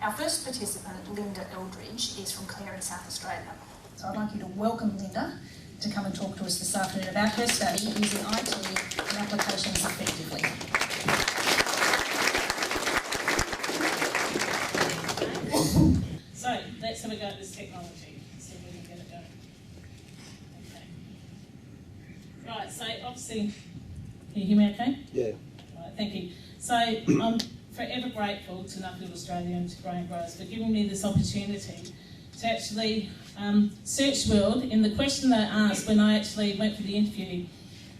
Our first participant, Linda Eldredge, is from Clare in South Australia. So I'd like you to welcome Linda to come and talk to us this afternoon about her study using IT and applications effectively. So let's have a go at this technology, see if we can get it going. Okay. Right, so obviously, can you hear me okay? Yeah. Right, thank you. So I'm forever grateful to Nuffield Australia and to Growing Growers for giving me this opportunity to actually search the world. In the question that I asked when I actually went for the interview,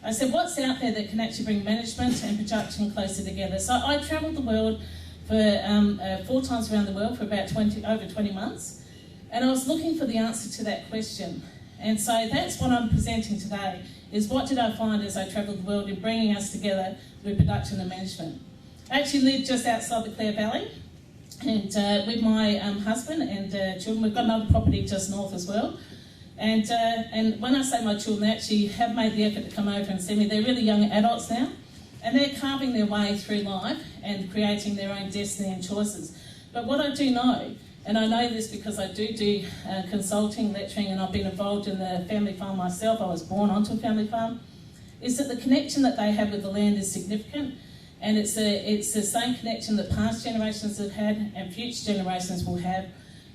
I said, what's out there that can actually bring management and production closer together? So I travelled the world for 4 times around the world for about over 20 months, and I was looking for the answer to that question. And so that's what I'm presenting today, is what did I find as I travelled the world in bringing us together with production and management. I actually live just outside the Clare Valley, and with my husband and children. We've got another property just north as well. And when I say my children, they actually have made the effort to come over and see me. They're really young adults now, and they're carving their way through life and creating their own destiny and choices. But what I do know, and I know this because I do consulting, lecturing, and I've been involved in the family farm myself. I was born onto a family farm, is that the connection that they have with the land is significant. And it's the same connection that past generations have had and future generations will have.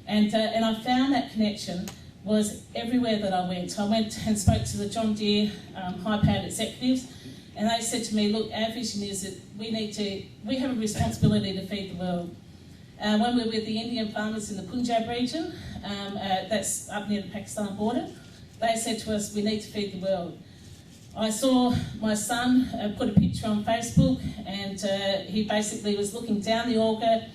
And I found that connection was everywhere that I went. I went and spoke to the John Deere high-powered executives, and they said to me, look, our vision is that we have a responsibility to feed the world. When we were with the Indian farmers in the Punjab region, that's up near the Pakistan border, they said to us, we need to feed the world. I saw my son put a picture on Facebook, and he basically was looking down the auger.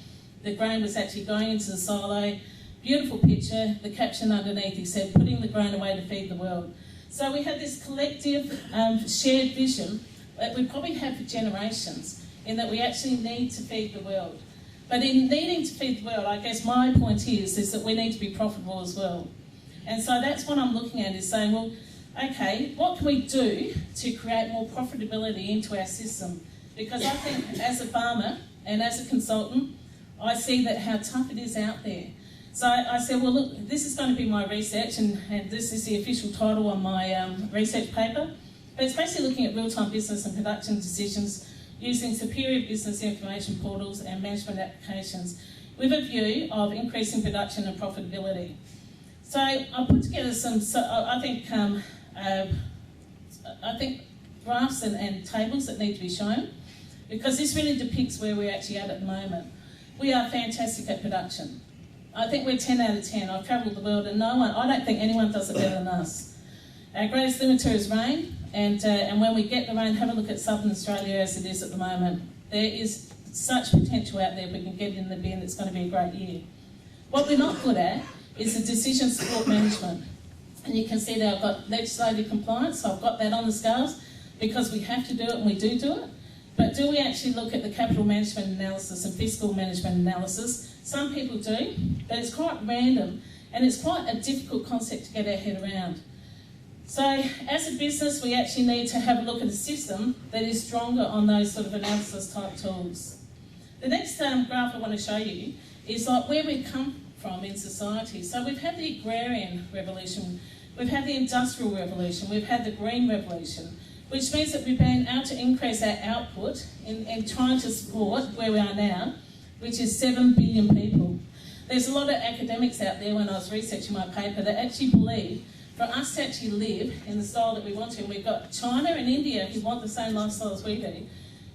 The grain was actually going into the silo. Beautiful picture. The caption underneath, he said, putting the grain away to feed the world. So we had this collective shared vision that we probably have for generations, in that we actually need to feed the world. But in needing to feed the world, I guess my point is that we need to be profitable as well. And so that's what I'm looking at, is saying, well, okay, what can we do to create more profitability into our system? Because I think as a farmer and as a consultant, I see that how tough it is out there. So I said, well, look, this is going to be my research, and this is the official title on my research paper. But it's basically looking at real-time business and production decisions using superior business information portals and management applications with a view of increasing production and profitability. So I put together some, I think graphs and tables that need to be shown, because this really depicts where we're actually at the moment. We are fantastic at production. I think we're 10 out of 10. I've travelled the world, and I don't think anyone does it better than us. Our greatest limiter is rain, and when we get the rain, have a look at southern Australia as it is at the moment. There is such potential out there if we can get it in the bin. It's going to be a great year. What we're not good at is the decision support management. And you can see that I've got legislative compliance, so I've got that on the scales, because we have to do it, and we do it. But do we actually look at the capital management analysis and fiscal management analysis? Some people do, but it's quite random, and it's quite a difficult concept to get our head around. So as a business, we actually need to have a look at a system that is stronger on those sort of analysis type tools. The next graph I want to show you is like where we come from in society. So we've had the agrarian revolution, we've had the industrial revolution, we've had the green revolution, which means that we've been able to increase our output in trying to support where we are now, which is 7 billion people. There's a lot of academics out there, when I was researching my paper, that actually believe for us to actually live in the style that we want to, and we've got China and India who want the same lifestyle as we do,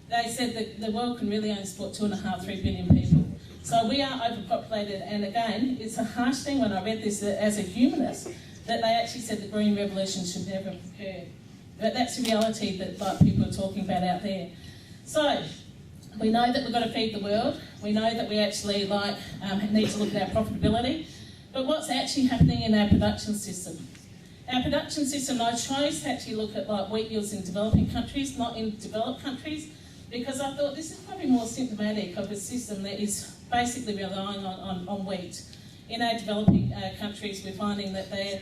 they said that the world can really only support 2.5, 3 billion people. So we are overpopulated, and again, it's a harsh thing when I read this as a humanist, that they actually said the green revolution should never have occurred. But that's the reality that people are talking about out there. So we know that we've got to feed the world. We know that we actually need to look at our profitability. But what's actually happening in our production system? Our production system, I chose to actually look at wheat yields in developing countries, not in developed countries, because I thought this is probably more symptomatic of a system that is basically relying on wheat. In our developing countries, we're finding that they're,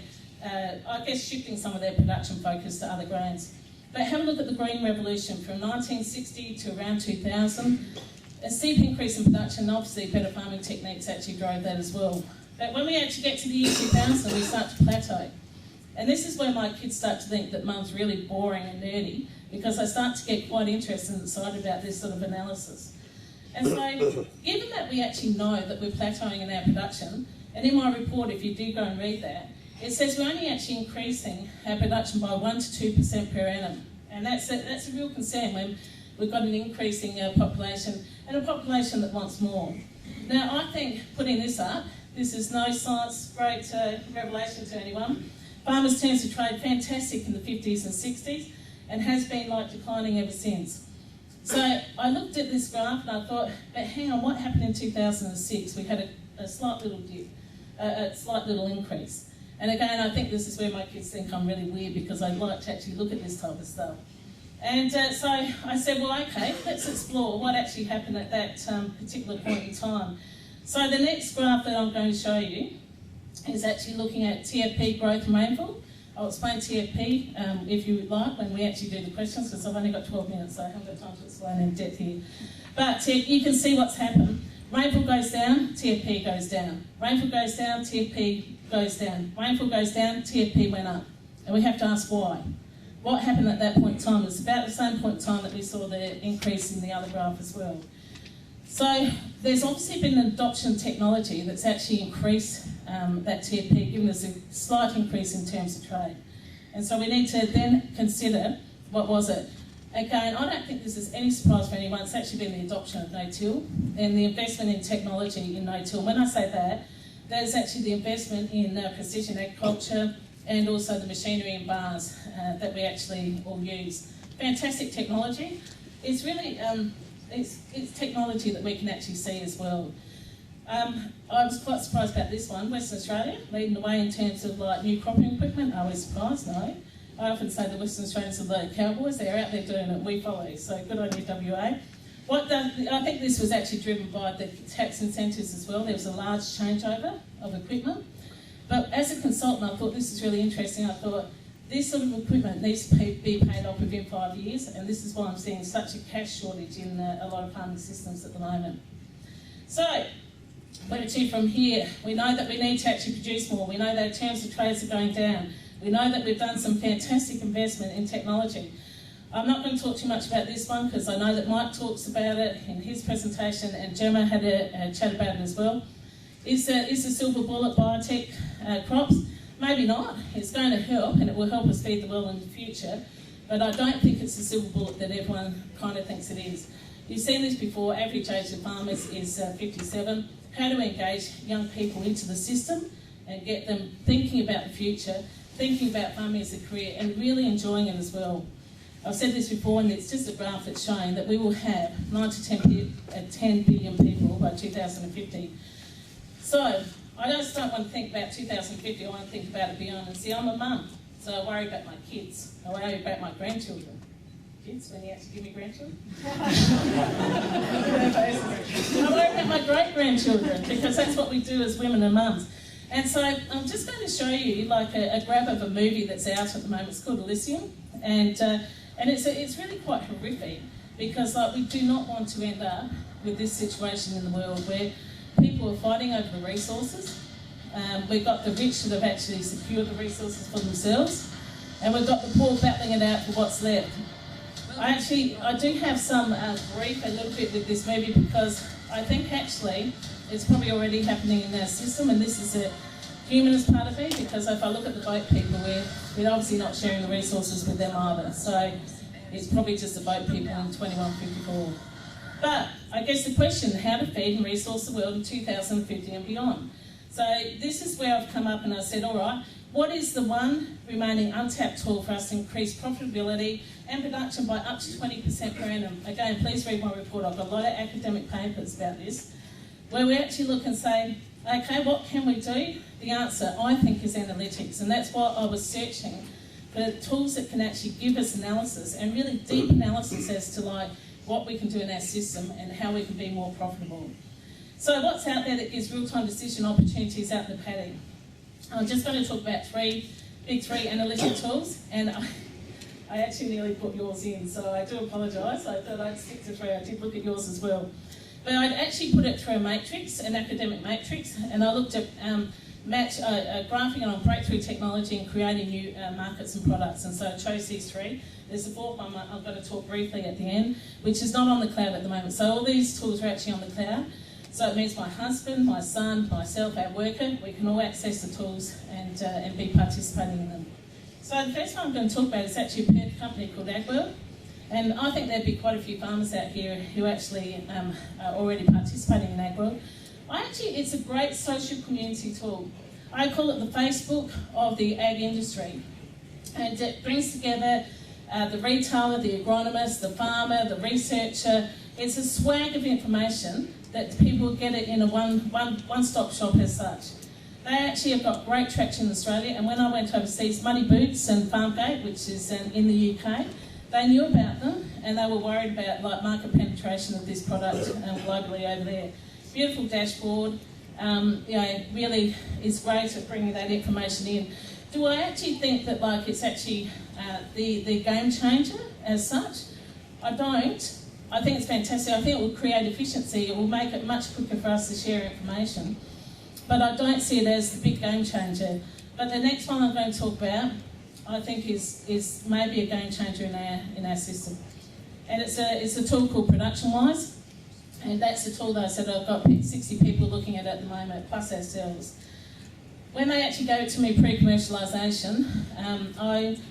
shifting some of their production focus to other grains. But have a look at the green revolution from 1960 to around 2000. a steep increase in production, obviously better farming techniques actually drove that as well. But when we actually get to the year 2000, we start to plateau. And this is where my kids start to think that mum's really boring and nerdy, because they start to get quite interested and excited about this sort of analysis. And so, given that we actually know that we're plateauing in our production, and in my report, if you do go and read that, it says we're only actually increasing our production by 1 to 2% per annum. And that's a real concern when we've got an increasing population, and a population that wants more. Now, I think putting this up, this is no science, great revelation to anyone. Farmers' terms of trade, fantastic in the 50s and 60s, and has been declining ever since. So I looked at this graph and I thought, but hang on, what happened in 2006? We had a slight little dip, a slight little increase. And again, I think this is where my kids think I'm really weird, because I like to actually look at this type of stuff. And so I said, well, okay, let's explore what actually happened at that particular point in time. So the next graph that I'm going to show you is actually looking at TFP growth and rainfall. I'll explain TFP if you would like when we actually do the questions, because I've only got 12 minutes, so I haven't got time to explain in depth here. But you can see what's happened. Rainfall goes down, TFP goes down. Rainfall goes down, TFP goes down. Rainfall goes down, TFP went up. And we have to ask why. What happened at that point in time? It's about the same point in time that we saw the increase in the other graph as well. So there's obviously been an adoption of technology that's actually increased that TFP, giving us a slight increase in terms of trade. And so we need to then consider, what was it? Again, I don't think this is any surprise for anyone. It's actually been the adoption of no-till and the investment in technology in no-till. When I say that, there's actually the investment in precision agriculture and also the machinery and bars that we actually all use. Fantastic technology. It's really, it's technology that we can actually see as well. I was quite surprised about this one. Western Australia, leading the way in terms of new cropping equipment. Are we surprised? No. I often say the Western Australians are the cowboys. They're out there doing it. We follow. So good on you, WA. I think this was actually driven by the tax incentives as well. There was a large changeover of equipment. But as a consultant, I thought this is really interesting. I thought this sort of equipment needs to be paid off within 5 years, and this is why I'm seeing such a cash shortage in a lot of farming systems at the moment. So, where to from here? We know that we need to actually produce more. We know that terms of trades are going down. We know that we've done some fantastic investment in technology. I'm not going to talk too much about this one, because I know that Mike talks about it in his presentation, and Gemma had a chat about it as well. Is the silver bullet biotech crops? Maybe not. It's going to help, and it will help us feed the world in the future, but I don't think it's the silver bullet that everyone kind of thinks it is. You've seen this before. Average age of farmers is 57. How to engage young people into the system and get them thinking about the future, thinking about farming as a career, and really enjoying it as well. I've said this before, and it's just a graph that's showing that we will have 9 to 10 billion people by 2050. So I just don't want to think about 2050, I want to think about it beyond. And see, I'm a mum, so I worry about my kids. I worry about my grandchildren. Kids, when you actually give me grandchildren? I worry about my great-grandchildren, because that's what we do as women and mums. And so I'm just going to show you a grab of a movie that's out at the moment. It's called Elysium, and it's really quite horrific, because we do not want to end up with this situation in the world where people are fighting over the resources. We've got the rich that have actually secured the resources for themselves, and we've got the poor battling it out for what's left. I do have some grief a little bit with this movie, because I think actually it's probably already happening in our system, and this is a humanist part of me, because if I look at the boat people, we're obviously not sharing the resources with them either. So it's probably just the boat people in 2154. But I guess the question, how to feed and resource the world in 2050 and beyond. So this is where I've come up and I said, all right, what is the one remaining untapped tool for us to increase profitability and production by up to 20% per annum? Again, please read my report. I've got a lot of academic papers about this, where we actually look and say, okay, what can we do? The answer, I think, is analytics, and that's why I was searching for tools that can actually give us analysis, and really deep analysis as to what we can do in our system and how we can be more profitable. So what's out there that gives real-time decision opportunities out in the paddock? I'm just going to talk about big three analytic tools, and I actually nearly put yours in, so I do apologise. I thought I'd stick to three. I did look at yours as well. But I'd actually put it through a matrix, an academic matrix, and I looked at graphing it on breakthrough technology and creating new markets and products. And so I chose these three. There's a fourth one I'm going to talk briefly at the end, which is not on the cloud at the moment. So all these tools are actually on the cloud. So it means my husband, my son, myself, our worker, we can all access the tools and be participating in them. So the first one I'm going to talk about is actually a Perth company called AgWorld. And I think there'd be quite a few farmers out here who actually are already participating in AgWorld. It's a great social community tool. I call it the Facebook of the ag industry. And it brings together the retailer, the agronomist, the farmer, the researcher. It's a swag of information that people get it in a one-stop shop as such. They actually have got great traction in Australia, and when I went overseas, Muddy Boots and Farmgate, which is in the UK, they knew about them and they were worried about market penetration of this product globally over there. Beautiful dashboard, really is great at bringing that information in. Do I actually think that it's actually the game changer as such? I don't. I think it's fantastic. I think it will create efficiency. It will make it much quicker for us to share information. But I don't see it as the big game changer. But the next one I'm going to talk about, I think is maybe a game changer in our system. And it's a tool called ProductionWise. And that's the tool that I said I've got 60 people looking at the moment, plus ourselves. When they actually gave it to me pre-commercialisation,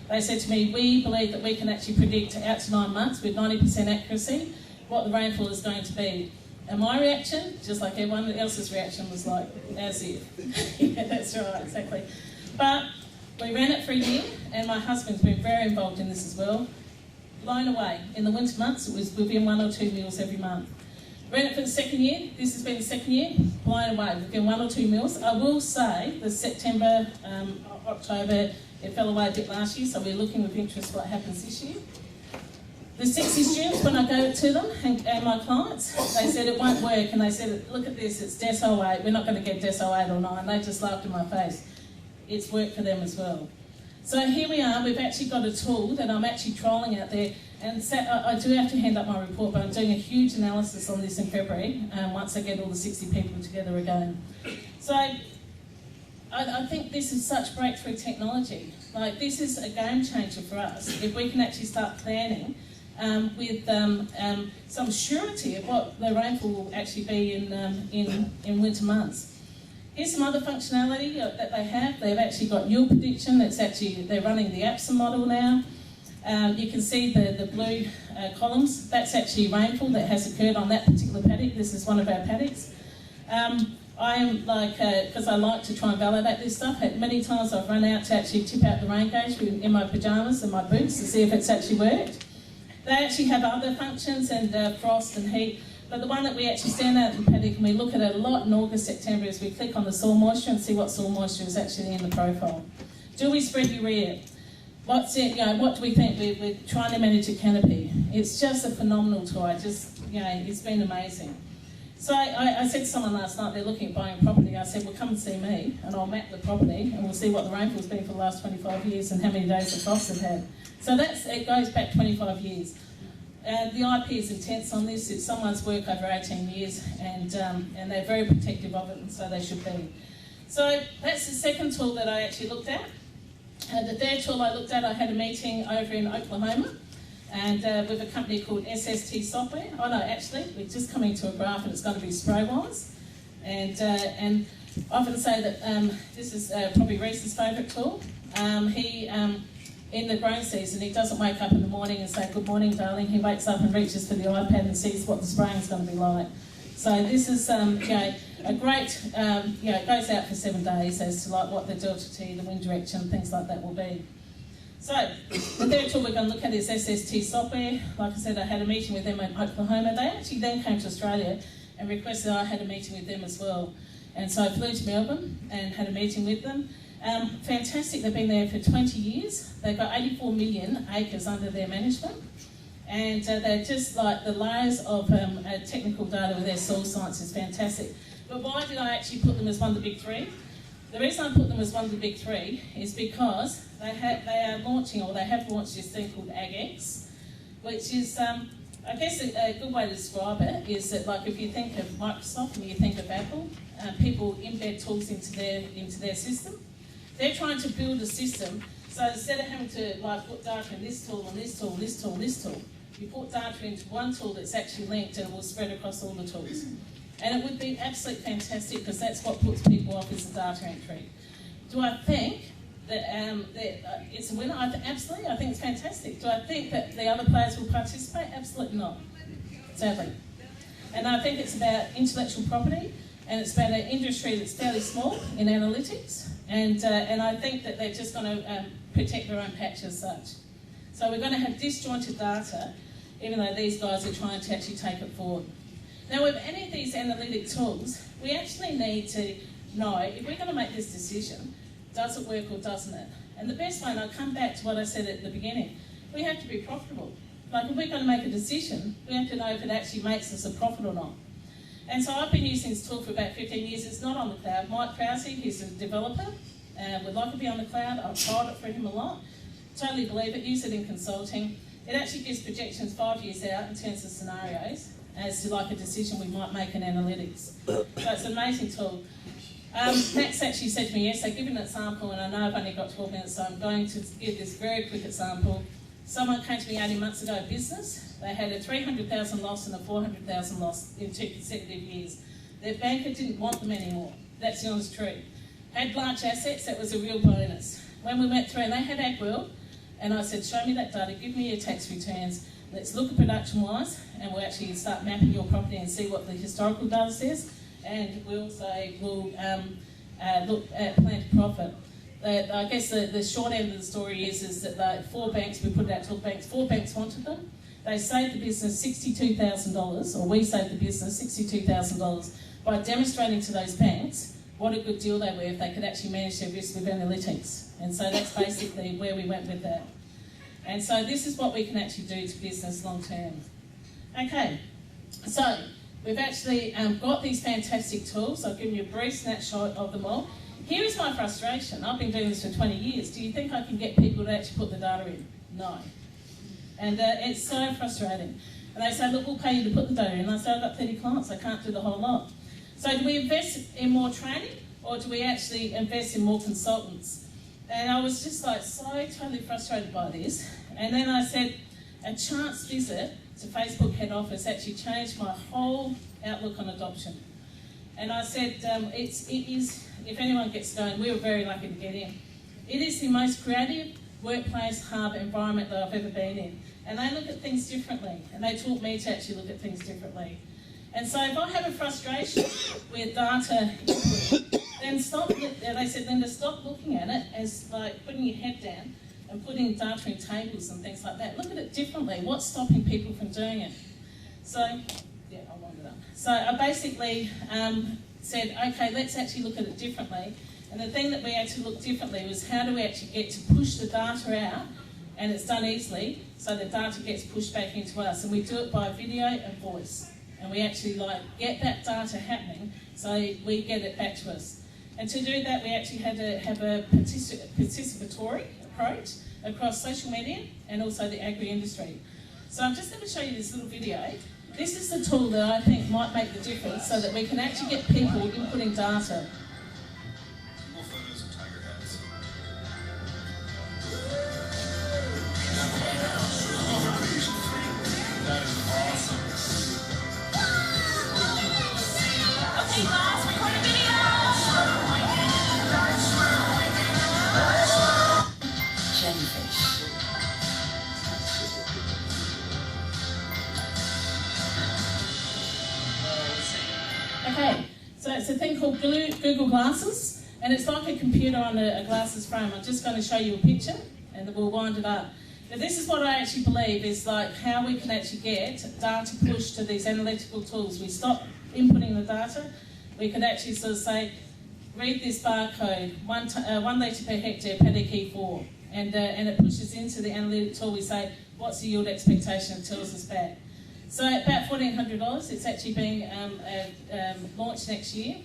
they said to me, we believe that we can actually predict out to 9 months with 90% accuracy what the rainfall is going to be. And my reaction, just like everyone else's reaction, was like, as if. Yeah, that's right, exactly. But we ran it for a year, and my husband's been very involved in this as well. Blown away. In the winter months, it was within 1 or 2 meals every month. Ran it for the second year. This has been the second year. Blown away. Within 1 or 2 meals. I will say the September, October, it fell away a bit last year, so we're looking with interest what happens this year. The 60 students, when I gave it to them and my clients, they said it won't work, and they said, look at this, it's DESO 8, we're not going to get DESO 8 or 9. They just laughed in my face. It's worked for them as well. So here we are, we've actually got a tool that I'm actually trialling out there, and I do have to hand up my report, but I'm doing a huge analysis on this in February, once I get all the 60 people together again. So I think this is such breakthrough technology. This is a game changer for us. If we can actually start planning with some surety of what the rainfall will actually be in winter months. Here's some other functionality that they have. They've actually got yield prediction. They're running the APSA model now. You can see the blue columns. That's actually rainfall that has occurred on that particular paddock. This is one of our paddocks. I am because I like to try and validate this stuff. Many times I've run out to actually tip out the rain gauge in my pyjamas and my boots to see if it's actually worked. They actually have other functions and frost and heat, but the one that we actually stand out in the paddock and we look at it a lot in August, September is we click on the soil moisture and see what soil moisture is actually in the profile. Do we spread urea? What do we think? We're trying to manage a canopy. It's just a phenomenal tool. It's been amazing. So I said to someone last night, they're looking at buying property. I said, well, come and see me and I'll map the property and we'll see what the rainfall's been for the last 25 years and how many days the frost have had. So it goes back 25 years. The IP is intense on this. It's someone's work over 18 years and they're very protective of it, and so they should be. So that's the second tool that I actually looked at. The third tool I looked at, I had a meeting over in Oklahoma and with a company called SST Software. Oh no, actually, we're just coming to a graph and it's going to be SprayWise. And I often say that this is probably Reese's favourite tool. In the growing season, he doesn't wake up in the morning and say, good morning, darling. He wakes up and reaches for the iPad and sees what the spraying's going to be like. So this is a great, it goes out for 7 days as to what the delta T, the wind direction, things like that will be. So the third tool we're going to look at is SST Software. Like I said, I had a meeting with them in Oklahoma. They actually then came to Australia and requested I had a meeting with them as well. And so I flew to Melbourne and had a meeting with them. Fantastic, they've been there for 20 years. They've got 84 million acres under their management. And they're just like the layers of technical data with their soil science is fantastic. But why did I actually put them as one of the big three? The reason I put them as one of the big three is because they have launched this thing called AgX, which is I guess a good way to describe it is that, like, if you think of Microsoft and you think of Apple, people embed tools into their system. They're trying to build a system, so instead of having to put data in this tool and this tool and this tool and this tool, you put data into one tool that's actually linked and will spread across all the tools. And it would be absolutely fantastic, because that's what puts people off, is the data entry. Do I think that it's a winner? Absolutely, I think it's fantastic. Do I think that the other players will participate? Absolutely not, sadly. And I think it's about intellectual property, and it's about an industry that's fairly small in analytics, and I think that they're just going to protect their own patch as such. So we're going to have disjointed data, even though these guys are trying to actually take it forward. Now, with any of these analytic tools, we actually need to know, if we're going to make this decision, does it work or doesn't it? And the best way, and I'll come back to what I said at the beginning, we have to be profitable. Like, if we're going to make a decision, we have to know if it actually makes us a profit or not. And so I've been using this tool for about 15 years. It's not on the cloud. Mike Krause, he's a developer, would like to be on the cloud. I've tried it for him a lot. Totally believe it. Use it in consulting. It actually gives projections 5 years out in terms of scenarios as to like a decision we might make in analytics. So it's an amazing tool. Max actually said to me yesterday, give an example, and I know I've only got 12 minutes, so I'm going to give this very quick example. Someone came to me 18 months ago, a business. They had a 300,000 loss and a 400,000 loss in 2 consecutive years. Their banker didn't want them anymore. That's the honest truth. Had large assets, that was a real bonus. When we went through, and they had AgWorld, and I said, show me that data, give me your tax returns, let's look at production-wise, and we'll actually start mapping your property and see what the historical data says, and we'll look at plan to profit. I guess the short end of the story is that 4 banks, we put it out to 12 banks, 4 banks wanted them. They saved the business $62,000, or we saved the business $62,000 by demonstrating to those banks what a good deal they were if they could actually manage their risk with analytics. And so that's basically where we went with that. And so this is what we can actually do to business long term. Okay, so we've actually got these fantastic tools. I've given you a brief snapshot of them all. Here is my frustration. I've been doing this for 20 years. Do you think I can get people to actually put the data in? No. And it's so frustrating. And they say, look, we'll pay you to put the data in. And I say, I've got 30 clients, I can't do the whole lot. So do we invest in more training, or do we actually invest in more consultants? And I was just like so totally frustrated by this. And then I said, a chance visit to Facebook head office actually changed my whole outlook on adoption. And I said, it is, if anyone gets going, we were very lucky to get in. It is the most creative workplace hub environment that I've ever been in. And they look at things differently, and they taught me to actually look at things differently. And so if I have a frustration with data input, then stop, they said, Linda, stop looking at it as like putting your head down and putting data in tables and things like that. Look at it differently. What's stopping people from doing it? So, yeah, I'll wind it up. So I basically said, okay, let's actually look at it differently. And the thing that we had to look differently was how do we actually get to push the data out, and it's done easily, so the data gets pushed back into us. And we do it by video and voice. And we actually get that data happening, so we get it back to us. And to do that, we actually had to have a participatory approach across social media and also the agri-industry. So I'm just going to show you this little video. This is the tool that I think might make the difference so that we can actually get people inputting data. More photos of tiger heads. That is awesome. Okay, guys, record a video. Jellyfish. Okay, so it's a thing called Google Glasses, and it's like a computer on a glasses frame. I'm just going to show you a picture, and then we'll wind it up. But this is what I actually believe is like how we can actually get data pushed to these analytical tools. We stop inputting the data. We could actually sort of say, read this barcode, 1 litre per hectare, paddock E4, and it pushes into the analytic tool. We say, what's the yield expectation? It tells us back. So at about $1,400, it's actually being launched next year.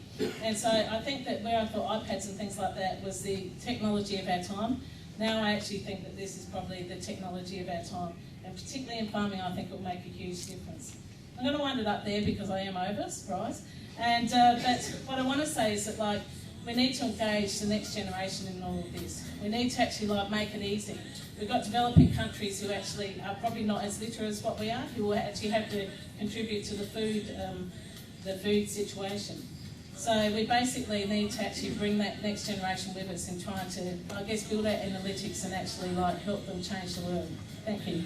And so I think that where I thought iPads and things like that was the technology of our time, now I actually think that this is probably the technology of our time. And particularly in farming, I think it will make a huge difference. I'm going to wind it up there because I am over, surprise. And but what I want to say is that we need to engage the next generation in all of this. We need to actually make it easy. We've got developing countries who actually are probably not as literate as what we are, who will actually have to contribute to the food situation. So we basically need to actually bring that next generation with us in trying to, I guess, build our analytics and actually help them change the world. Thank you.